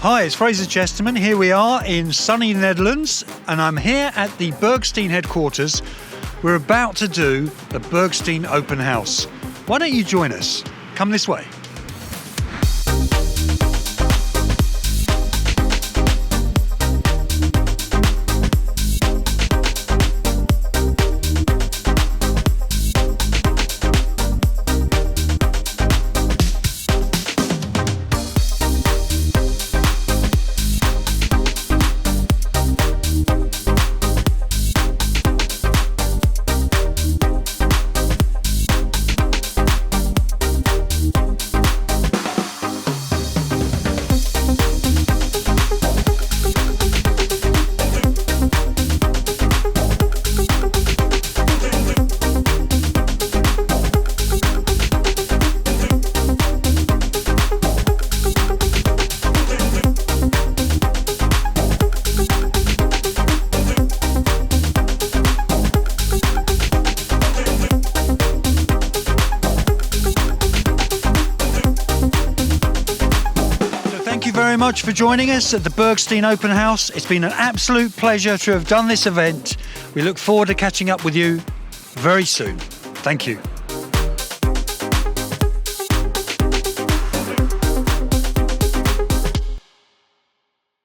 Hi, it's Frazer Chesterman. Here we are in sunny Netherlands, and I'm here at the Bergstein headquarters. We're about to do the Bergstein Open House. Why don't you join us? Come this way. Thank you very much for joining us at the Bergstein Open House. It's been an absolute pleasure to have done this event. We look forward to catching up with you very soon. Thank you.